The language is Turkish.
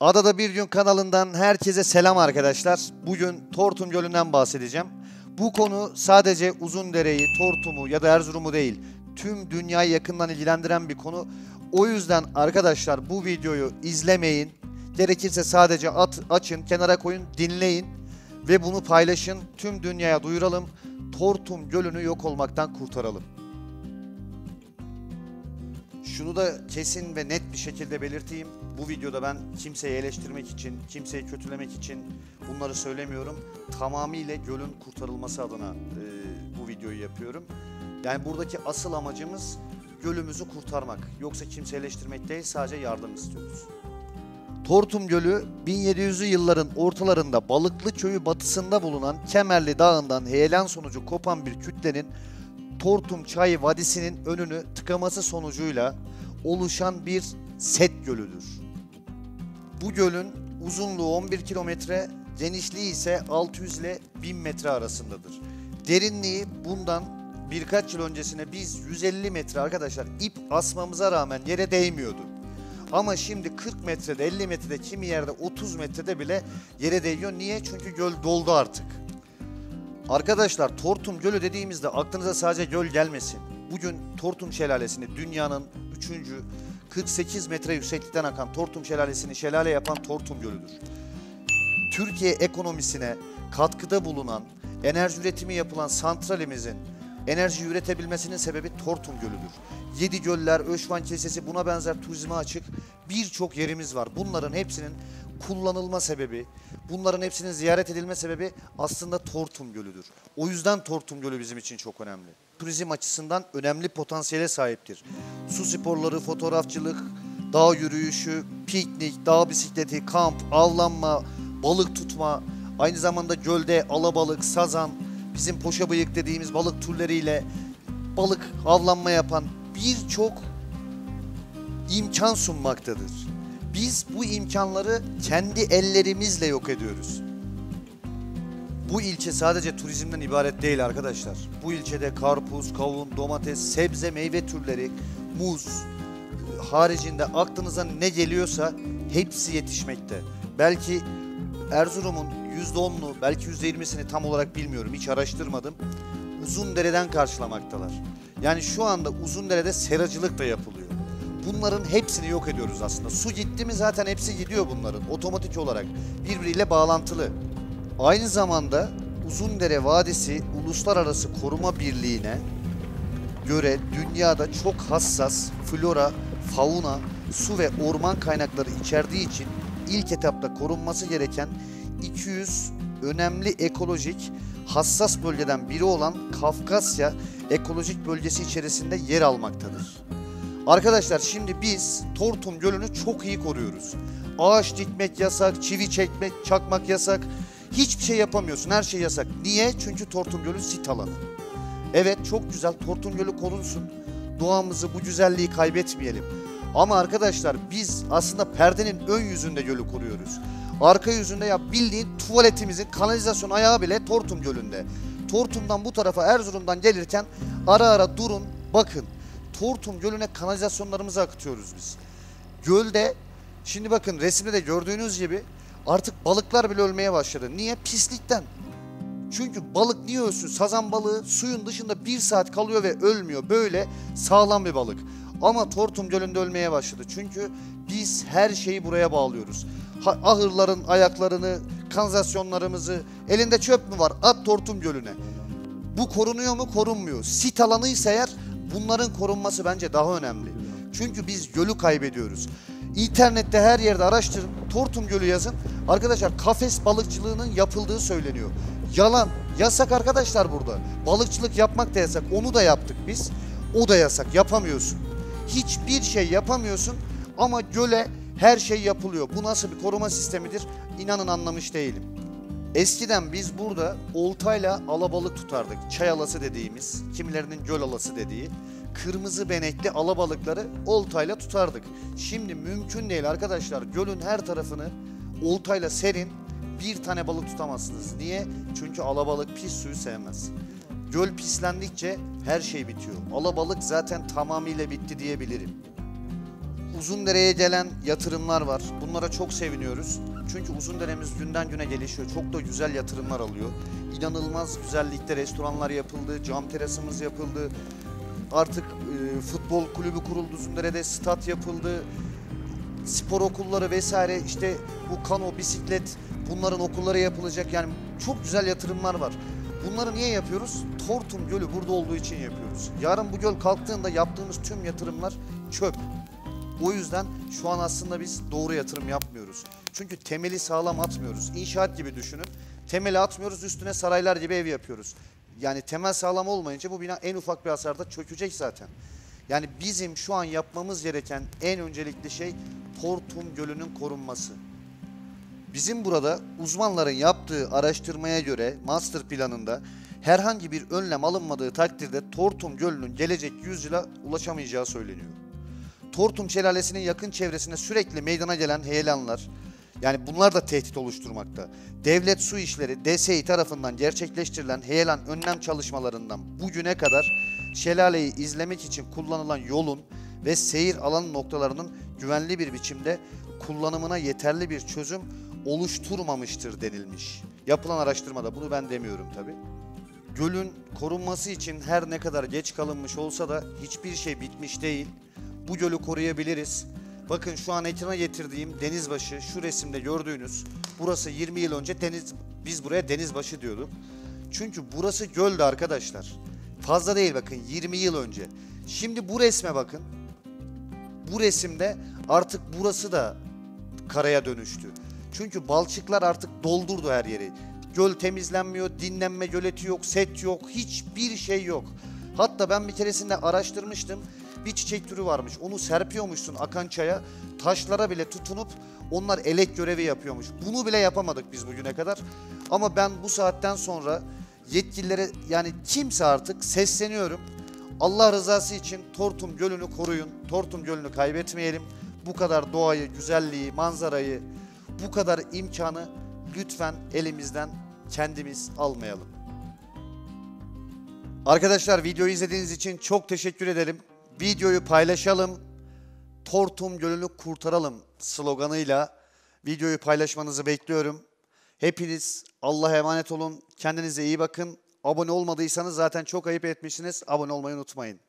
Adada Bir Gün kanalından herkese selam arkadaşlar. Bugün Tortum Gölü'nden bahsedeceğim. Bu konu sadece Uzundere'yi, Tortum'u ya da Erzurum'u değil, tüm dünyayı yakından ilgilendiren bir konu. O yüzden arkadaşlar bu videoyu izlemeyin. Gerekirse sadece açın, kenara koyun, dinleyin ve bunu paylaşın. Tüm dünyaya duyuralım. Tortum Gölü'nü yok olmaktan kurtaralım. Şunu da kesin ve net bir şekilde belirteyim. Bu videoda ben kimseyi eleştirmek için, kimseyi kötülemek için bunları söylemiyorum. Tamamıyla gölün kurtarılması adına bu videoyu yapıyorum. Yani buradaki asıl amacımız gölümüzü kurtarmak. Yoksa kimse eleştirmek değil, sadece yardım istiyoruz. Tortum Gölü 1700'lü yılların ortalarında Balıklı Köyü batısında bulunan Kemerli Dağı'ndan heyelan sonucu kopan bir kütlenin Tortum Çayı Vadisi'nin önünü tıkaması sonucuyla oluşan bir set gölüdür. Bu gölün uzunluğu 11 kilometre, genişliği ise 600 ile 1000 metre arasındadır. Derinliği bundan birkaç yıl öncesine biz 150 metre arkadaşlar ip asmamıza rağmen yere değmiyordu. Ama şimdi 40 metrede, 50 metrede, kimi yerde 30 metrede bile yere değiyor. Niye? Çünkü göl doldu artık. Arkadaşlar Tortum Gölü dediğimizde aklınıza sadece göl gelmesin. Bugün Tortum Şelalesi'ni dünyanın 3. 48 metre yükseklikten akan Tortum Şelalesi'ni şelale yapan Tortum Gölü'dür. Türkiye ekonomisine katkıda bulunan, enerji üretimi yapılan santralimizin enerji üretebilmesinin sebebi Tortum Gölü'dür. Yedi Göller, Öşvan Kilisesi, buna benzer turizme açık birçok yerimiz var. Bunların hepsinin kullanılma sebebi, bunların hepsinin ziyaret edilme sebebi aslında Tortum Gölü'dür. O yüzden Tortum Gölü bizim için çok önemli. Turizm açısından önemli potansiyele sahiptir. Su sporları, fotoğrafçılık, dağ yürüyüşü, piknik, dağ bisikleti, kamp, avlanma, balık tutma, aynı zamanda gölde alabalık, sazan, bizim poşa bıyık dediğimiz balık türleriyle balık avlanma yapan birçok imkan sunmaktadır. Biz bu imkanları kendi ellerimizle yok ediyoruz. Bu ilçe sadece turizmden ibaret değil arkadaşlar. Bu ilçede karpuz, kavun, domates, sebze, meyve türleri, muz haricinde aklınıza ne geliyorsa hepsi yetişmekte. Belki Erzurum'un %10'unu, belki %20'sini tam olarak bilmiyorum, hiç araştırmadım. Uzundere'den karşılamaktalar. Yani şu anda Uzundere'de seracılık da yapılıyor. Bunların hepsini yok ediyoruz aslında. Su gitti mi zaten hepsi gidiyor bunların. Otomatik olarak birbiriyle bağlantılı. Aynı zamanda Uzundere Vadisi Uluslararası Koruma Birliği'ne göre dünyada çok hassas flora, fauna, su ve orman kaynakları içerdiği için ilk etapta korunması gereken 200 önemli ekolojik hassas bölgeden biri olan Kafkasya Ekolojik Bölgesi içerisinde yer almaktadır. Arkadaşlar şimdi biz Tortum Gölü'nü çok iyi koruyoruz. Ağaç dikmek yasak, çivi çakmak yasak. Hiçbir şey yapamıyorsun, her şey yasak. Niye? Çünkü Tortum Gölü sit alanı. Evet çok güzel, Tortum Gölü korunsun. Doğamızı, bu güzelliği kaybetmeyelim. Ama arkadaşlar biz aslında perdenin ön yüzünde gölü koruyoruz. Arka yüzünde ya bildiğin tuvaletimizin kanalizasyon ayağı bile Tortum Gölü'nde. Tortum'dan bu tarafa Erzurum'dan gelirken ara ara durun bakın. Tortum Gölü'ne kanalizasyonlarımızı akıtıyoruz biz. Gölde şimdi bakın resimde de gördüğünüz gibi artık balıklar bile ölmeye başladı. Niye? Pislikten. Çünkü balık niye ölsün? Sazan balığı suyun dışında 1 saat kalıyor ve ölmüyor. Böyle sağlam bir balık. Ama Tortum Gölü'nde ölmeye başladı. Çünkü biz her şeyi buraya bağlıyoruz. Ahırların ayaklarını, kanalizasyonlarımızı, elinde çöp mü var? At Tortum Gölü'ne. Bu korunuyor mu? Korunmuyor. Sit alanıysa eğer bunların korunması bence daha önemli. Çünkü biz gölü kaybediyoruz. İnternette her yerde araştırın, Tortum Gölü yazın. Arkadaşlar kafes balıkçılığının yapıldığı söyleniyor. Yalan, yasak arkadaşlar burada. Balıkçılık yapmak da yasak, onu da yaptık biz. O da yasak, yapamıyorsun. Hiçbir şey yapamıyorsun ama göle her şey yapılıyor. Bu nasıl bir koruma sistemidir? İnanın anlamış değilim. Eskiden biz burada oltayla alabalık tutardık. Çay alası dediğimiz, kimilerinin göl alası dediği. Kırmızı benekli alabalıkları oltayla tutardık. Şimdi mümkün değil arkadaşlar. Gölün her tarafını oltayla serin, bir tane balık tutamazsınız. Niye? Çünkü alabalık pis suyu sevmez. Göl pislendikçe her şey bitiyor. Alabalık zaten tamamıyla bitti diyebilirim. Uzundere'ye gelen yatırımlar var. Bunlara çok seviniyoruz. Çünkü Uzundere'miz günden güne gelişiyor. Çok da güzel yatırımlar alıyor. İnanılmaz güzellikte restoranlar yapıldı, cam terasımız yapıldı. Artık futbol kulübü kuruldu Uzundere'de, stat yapıldı. Spor okulları vesaire, işte bu kano, bisiklet, bunların okulları yapılacak. Yani çok güzel yatırımlar var. Bunları niye yapıyoruz? Tortum Gölü burada olduğu için yapıyoruz. Yarın bu göl kalktığında yaptığımız tüm yatırımlar çöp. O yüzden şu an aslında biz doğru yatırım yapmıyoruz. Çünkü temeli sağlam atmıyoruz. İnşaat gibi düşünün. Temeli atmıyoruz, üstüne saraylar gibi ev yapıyoruz. Yani temel sağlam olmayınca bu bina en ufak bir hasarda çökecek zaten. Yani bizim şu an yapmamız gereken en öncelikli şey Tortum Gölü'nün korunması. Bizim burada uzmanların yaptığı araştırmaya göre master planında herhangi bir önlem alınmadığı takdirde Tortum Gölü'nün gelecek yüzyıla ulaşamayacağı söyleniyor. Tortum Şelalesi'nin yakın çevresinde sürekli meydana gelen heyelanlar, yani bunlar da tehdit oluşturmakta. Devlet Su İşleri DSİ tarafından gerçekleştirilen heyelan önlem çalışmalarından bugüne kadar şelaleyi izlemek için kullanılan yolun ve seyir alan noktalarının güvenli bir biçimde kullanımına yeterli bir çözüm oluşturmamıştır denilmiş. Yapılan araştırmada, bunu ben demiyorum tabii. Gölün korunması için her ne kadar geç kalınmış olsa da hiçbir şey bitmiş değil. Bu gölü koruyabiliriz. Bakın şu an ekrana getirdiğim Denizbaşı, şu resimde gördüğünüz, burası 20 yıl önce biz buraya Denizbaşı diyorduk. Çünkü burası göldü arkadaşlar. Fazla değil, bakın 20 yıl önce. Şimdi bu resme bakın. Bu resimde artık burası da karaya dönüştü. Çünkü balçıklar artık doldurdu her yeri. Göl temizlenmiyor, dinlenme göleti yok, set yok, hiçbir şey yok. Hatta ben bir keresinde araştırmıştım. Bir çiçek türü varmış. Onu serpiyormuşsun akan çaya. Taşlara bile tutunup onlar elek görevi yapıyormuş. Bunu bile yapamadık biz bugüne kadar. Ama ben bu saatten sonra yetkililere, yani kimse artık sesleniyorum. Allah rızası için Tortum Gölü'nü koruyun. Tortum Gölü'nü kaybetmeyelim. Bu kadar doğayı, güzelliği, manzarayı, bu kadar imkanı lütfen elimizden kendimiz almayalım. Arkadaşlar, videoyu izlediğiniz için çok teşekkür ederim. Videoyu paylaşalım, Tortum Gölü'nü kurtaralım sloganıyla videoyu paylaşmanızı bekliyorum. Hepiniz Allah'a emanet olun, kendinize iyi bakın. Abone olmadıysanız zaten çok ayıp etmişsiniz, abone olmayı unutmayın.